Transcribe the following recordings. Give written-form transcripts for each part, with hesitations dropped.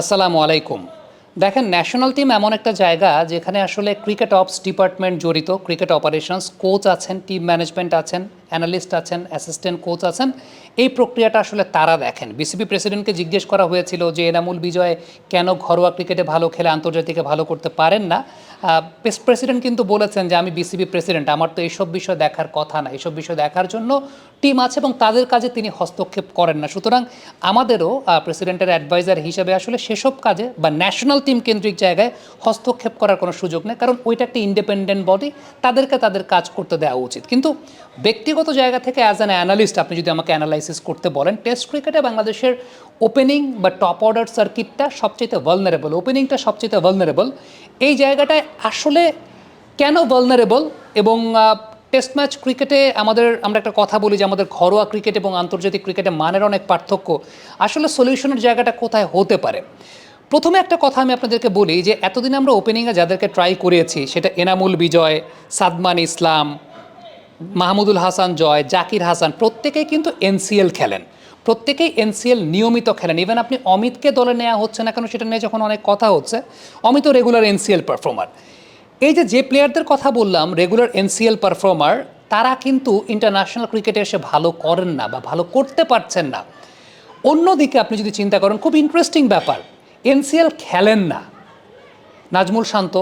আসসালামু আলাইকুম। দেখেন, ন্যাশনাল টিম এমন একটা জায়গা যেখানে আসলে ক্রিকেট অপস ডিপার্টমেন্ট জড়িত, ক্রিকেট অপারেশনস, কোচ আছেন, টিম ম্যানেজমেন্ট আছেন, অ্যানালিস্ট আছেন, অ্যাসিস্ট্যান্ট কোচ আছেন। এই প্রক্রিয়াটা আসলে তারা দেখেন। বিসিবি প্রেসিডেন্টকে জিজ্ঞেস করা হয়েছিল যে এনামুল বিজয় কেন ঘরোয়া ক্রিকেটে ভালো খেলে আন্তর্জাতিকে ভালো করতে পারেন না। প্রেসিডেন্ট কিন্তু বলেছেন যে আমি বিসিবি প্রেসিডেন্ট, আমার তো এইসব বিষয় দেখার কথা না, এইসব বিষয় দেখার জন্য টিম আছে এবং তাদের কাজে তিনি হস্তক্ষেপ করেন না। সুতরাং আমাদেরও প্রেসিডেন্টের অ্যাডভাইজার হিসেবে আসলে সেসব কাজে বা ন্যাশনাল টিম কেন্দ্রিক জায়গায় হস্তক্ষেপ করার কোনো সুযোগ নেই, কারণ ওইটা একটা ইন্ডিপেন্ডেন্ট বডি, তাদেরকে তাদের কাজ করতে দেওয়া উচিত। কিন্তু ব্যক্তিগত জায়গা থেকে অ্যাজ অ্যান অ্যানালিস্ট আপনি যদি আমাকে অ্যানালাইসিস করতে বলেন, টেস্ট ক্রিকেটে বাংলাদেশের ওপেনিং বা টপ অর্ডার সার্কিটটা সবচেয়ে ভালনারেবল, ওপেনিংটা সবচেয়ে ভালনারেবল। এই জায়গাটায় আসলে কেন ভালনারেবল? এবং টেস্ট ম্যাচ ক্রিকেটে আমরা একটা কথা বলি যে আমাদের ঘরোয়া ক্রিকেট এবং আন্তর্জাতিক ক্রিকেটে মানের অনেক পার্থক্য। আসলে সলিউশনের জায়গাটা কোথায় হতে পারে? প্রথমে একটা কথা আমি আপনাদেরকে বলি যে এতদিন আমরা ওপেনিংয়ে যাদেরকে ট্রাই করিয়েছি, সেটা এনামুল বিজয়, সাদমান ইসলাম, মাহমুদুল হাসান জয়, জাকির হাসান, প্রত্যেকেই কিন্তু এনসিএল খেলেন, প্রত্যেকেই এনসিএল নিয়মিত খেলেন। ইভেন আপনি অমিতকে দলে নেওয়া হচ্ছে না কেন সেটা নিয়ে যখন অনেক কথা হচ্ছে, অমিতও রেগুলার এনসিএল পারফর্মার। এই যে প্লেয়ারদের কথা বললাম রেগুলার এনসিএল পারফর্মার, তারা কিন্তু ইন্টারন্যাশনাল ক্রিকেটে এসে ভালো করেন না বা ভালো করতে পারছেন না। অন্যদিকে আপনি যদি চিন্তা করেন, খুব ইন্টারেস্টিং ব্যাপার, এনসিএল খেলেন না নাজমুল শান্ত,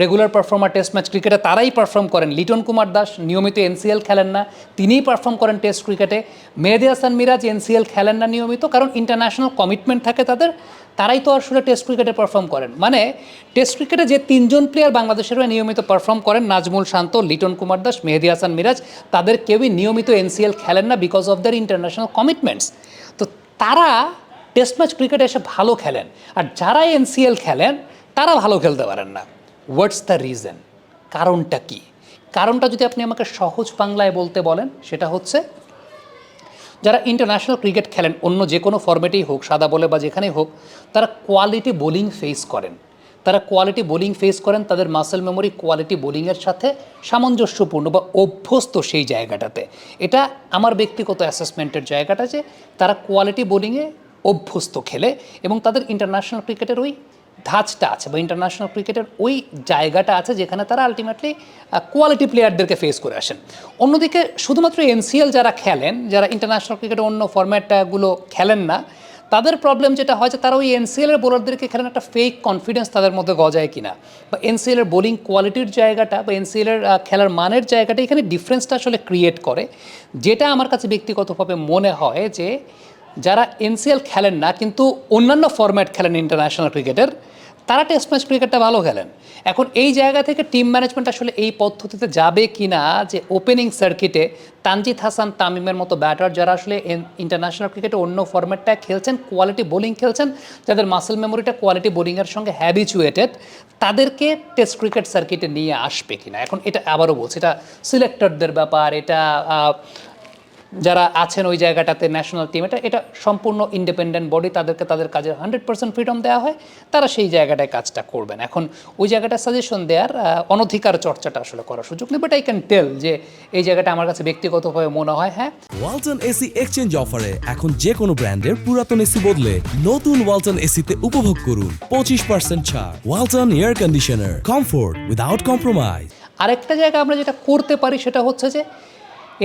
রেগুলার পারফর্মার টেস্ট ম্যাচ ক্রিকেটে তারাই পারফর্ম করেন। লিটন কুমার দাস নিয়মিত এনসিএল খেলেন না, তিনিই পারফর্ম করেন টেস্ট ক্রিকেটে। মেহেদী হাসান মিরাজ এনসিএল খেলেন না নিয়মিত, কারণ ইন্টারন্যাশনাল কমিটমেন্ট থাকে তাদের, তারাই তো আসলে টেস্ট ক্রিকেটে পারফর্ম করেন। মানে টেস্ট ক্রিকেটে যে তিনজন প্লেয়ার বাংলাদেশের হয়ে নিয়মিত পারফর্ম করেন, নাজমুল শান্ত, লিটন কুমার দাস, মেহেদী হাসান মিরাজ, তাদের কেউই নিয়মিত এনসিএল খেলেন না because of their international commitments. তো তারা টেস্ট ম্যাচ ক্রিকেটে এসে ভালো খেলেন, আর যারা এনসিএল খেলেন তারা ভালো খেলতে পারেন না। What's the reason? কারণটা কি? কারণটা যদি আপনি আমাকে সহজ বাংলায় বলতে বলেন, সেটা হচ্ছে যারা ইন্টারন্যাশনাল ক্রিকেট খেলেন অন্য যে কোনো ফরম্যাটেই হোক, সাদা বলে বা যেখানেই হোক, তারা কোয়ালিটি বোলিং ফেস করেন। তাদের মাসেল মেমোরি কোয়ালিটি বোলিংয়ের সাথে সামঞ্জস্যপূর্ণ বা অভ্যস্ত সেই জায়গাটাতে। এটা আমার ব্যক্তিগত অ্যাসেসমেন্টের জায়গাটা যে তারা কোয়ালিটি বোলিংয়ে অভ্যস্ত খেলে এবং তাদের ইন্টারন্যাশনাল ক্রিকেটের ওই ধাঁচটা আছে বা ইন্টারন্যাশনাল ক্রিকেটের ওই জায়গাটা আছে যেখানে তারা আলটিমেটলি কোয়ালিটি প্লেয়ারদেরকে ফেস করে আসেন। অন্যদিকে শুধুমাত্র এনসিএল যারা খেলেন, যারা ইন্টারন্যাশনাল ক্রিকেটের অন্য ফরম্যাটগুলো খেলেন না, তাদের প্রবলেম যেটা হয় যে তারা ওই এনসিএলের বোলারদেরকে খেলেন একটা ফেক কনফিডেন্স তাদের মধ্যে গজায় কিনা, বা এনসিএলের বোলিং কোয়ালিটির জায়গাটা বা এনসিএলের খেলার মানের জায়গাটা এখানে ডিফারেন্সটা আসলে ক্রিয়েট করে। যেটা আমার কাছে ব্যক্তিগতভাবে মনে হয় যে যারা এনসিএল খেলেন না কিন্তু অন্যান্য ফরম্যাট খেলেন ইন্টারন্যাশনাল ক্রিকেটের, তারা টেস্ট ম্যাচ ক্রিকেটটা ভালো খেলেন। এখন এই জায়গা থেকে টিম ম্যানেজমেন্ট আসলে এই পদ্ধতিতে যাবে কি না, যে ওপেনিং সার্কিটে তানজিদ হাসান তামিমের মতো ব্যাটার যারা আসলে ইন্টারন্যাশনাল ক্রিকেটে অন্য ফরম্যাটটা খেলছেন, কোয়ালিটি বোলিং খেলছেন, যাদের মাসেল মেমোরিটা কোয়ালিটি বোলিংয়ের সঙ্গে হ্যাবিচুয়েটেড, তাদেরকে টেস্ট ক্রিকেট সার্কিটে নিয়ে আসবে কিনা। এখন এটা আবারও বলছি, এটা সিলেক্টরদের ব্যাপার, এটা যারা আছেন ওই জায়গাটাতে ন্যাশনাল টিম, এটা সম্পূর্ণ ইন্ডিপেন্ডেন্ট বডি, তাদেরকে তাদের কাজের 100% ফ্রিডম দেওয়া হয়, তারা সেই জায়গাটায় কাজটা করবেন। এখন ওই জায়গাটা সাজেশন দেওয়ার অনধিকার চর্চাটা আসলে করার সুযোগ নেই, বাট আই ক্যান টেল যে এই জায়গাটা আমার কাছে ব্যক্তিগতভাবে মনে হয় হ্যাঁ। ওয়ালটন এসি এক্সচেঞ্জ অফারে এখন যে কোনো ব্র্যান্ডের পুরাতন এসি বদলে নতুন ওয়ালটন এসিতে উপভোগ করুন 25% ছাড়। Walton air conditioner, comfort without compromise. আরেকটা জায়গা আমরা যেটা করতে পারি সেটা হচ্ছে যে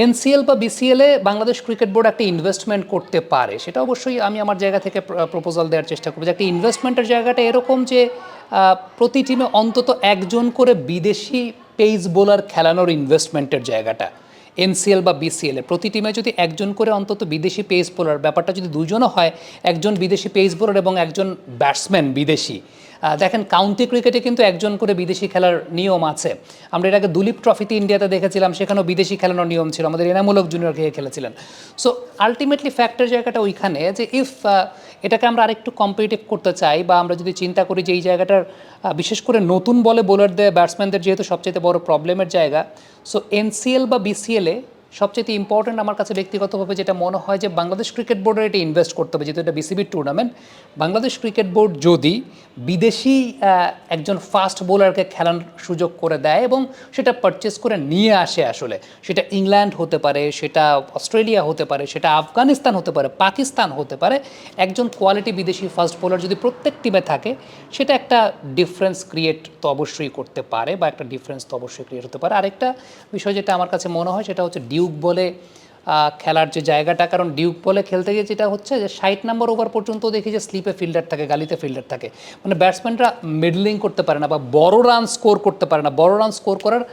এনসিএল বা বিসিএলে বাংলাদেশ ক্রিকেট বোর্ড একটা ইনভেস্টমেন্ট করতে পারে। সেটা অবশ্যই আমি আমার জায়গা থেকে প্রপোজাল দেওয়ার চেষ্টা করব যে একটা ইনভেস্টমেন্টের জায়গাটা এরকম যে প্রতি টিমে অন্তত একজন করে বিদেশি পেস বোলার খেলানোর ইনভেস্টমেন্টের জায়গাটা। এনসিএল বা বিসিএলে প্রতি টিমে যদি একজন করে অন্তত বিদেশি পেস বোলার, ব্যাপারটা যদি দুজনও হয়, একজন বিদেশি পেস বোলার এবং একজন ব্যাটসম্যান বিদেশি। দেখেন কাউন্টি ক্রিকেটে কিন্তু একজন করে বিদেশি খেলার নিয়ম আছে। আমরা এর আগে দুলীপ ট্রফিতে ইন্ডিয়াতে দেখেছিলাম, সেখানেও বিদেশি খেলানোর নিয়ম ছিল, আমাদের এনামূলক জুনিয়র খেলেছিলেন। সো আলটিমেটলি ফ্যাক্টর জায়গাটা ওইখানে যে ইফ এটাকে আমরা আরেকটু কম্পিটিটিভ করতে চাই, বা আমরা যদি চিন্তা করি যে এই জায়গাটার বিশেষ করে নতুন বলে বোলারদের, ব্যাটসম্যানদের যেহেতু সবচেয়ে বড় প্রবলেমের জায়গা, সো এনসিএল বা বিসিএলে সবচেয়ে ইম্পর্টেন্ট আমার কাছে ব্যক্তিগতভাবে যেটা মনে হয় যে বাংলাদেশ ক্রিকেট বোর্ডের এটা ইনভেস্ট করতে হবে, যেহেতু এটা বিসিবির টুর্নামেন্ট। বাংলাদেশ ক্রিকেট বোর্ড যদি বিদেশি একজন ফাস্ট বোলারকে খেলার সুযোগ করে দেয় এবং সেটা পারচেস করে নিয়ে আসে, আসলে সেটা ইংল্যান্ড হতে পারে, সেটা অস্ট্রেলিয়া হতে পারে, সেটা আফগানিস্তান হতে পারে, পাকিস্তান হতে পারে, একজন কোয়ালিটি বিদেশি ফাস্ট বোলার যদি প্রত্যেক টিমে থাকে, সেটা একটা ডিফারেন্স ক্রিয়েট তো অবশ্যই করতে পারে, বা একটা ডিফারেন্স তো অবশ্যই ক্রিয়েট হতে পারে। আরেকটা বিষয় যেটা আমার কাছে মনে হয় সেটা হচ্ছে ডিউক বলে খেলার যে জায়গাটা, কারণ ডিউক বলে খেলতে গিয়ে যেটা হচ্ছে যে 60 নম্বর ওভার পর্যন্ত দেখি যে স্লিপে ফিল্ডার থাকে, গালিতে ফিল্ডার থাকে, মানে ব্যাটসম্যানরা মিডলিং করতে পারে না বা বড় রান স্কোর করতে পারে না, বড় রান স্কোর করার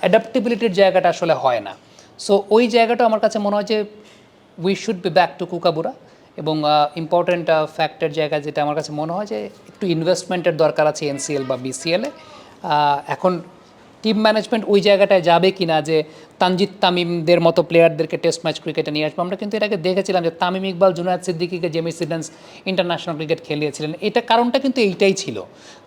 অ্যাডাপ্টেবিলিটির জায়গাটা আসলে হয় না। সো ওই জায়গাটা আমার কাছে মনে হয় যে we should be back to Kookaburra. এবং ইম্পর্ট্যান্ট ফ্যাক্টের জায়গা যেটা আমার কাছে মনে হয় যে একটু ইনভেস্টমেন্টের দরকার আছে এনসিএল বা বিসিএলে। এখন টিম ম্যানেজমেন্ট ওই জায়গাটায় যাবে কি না, যে তানজিদ তামিমদের মতো প্লেয়ারদেরকে টেস্ট ম্যাচ ক্রিকেটে নিয়ে আসবো। আমরা কিন্তু এর আগে দেখেছিলাম যে তামিম ইকবাল, জুনায়েদ সিদ্দিকীকে জেমি সিডেন্স ইন্টারন্যাশনাল ক্রিকেট খেলিয়েছিলেন। এটা কারণটা কিন্তু এইটাই ছিল,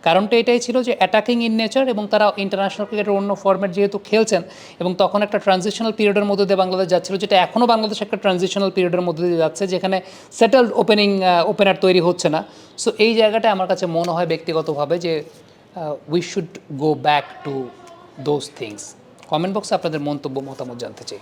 কারণটা এটাই ছিল যে অ্যাটাকিং ইন নেচার, এবং তারা ইন্টারন্যাশনাল ক্রিকেটের অন্য ফর্ম্যাট যেহেতু খেলছেন, এবং তখন একটা ট্রানজিশনাল পিরিয়ডের মধ্যে দিয়ে বাংলাদেশ যাচ্ছিল, যেটা এখনও বাংলাদেশ একটা ট্রানজিশনাল পিরিয়ডের মধ্যে দিয়ে যাচ্ছে, যেখানে সেটেলড ওপেনার তৈরি হচ্ছে না। সো এই জায়গাটায় আমার কাছে মনে হয় ব্যক্তিগতভাবে যে we should go back to those things. Comment বক্সে আপনাদের মন্তব্য, মতামত জানতে চাই।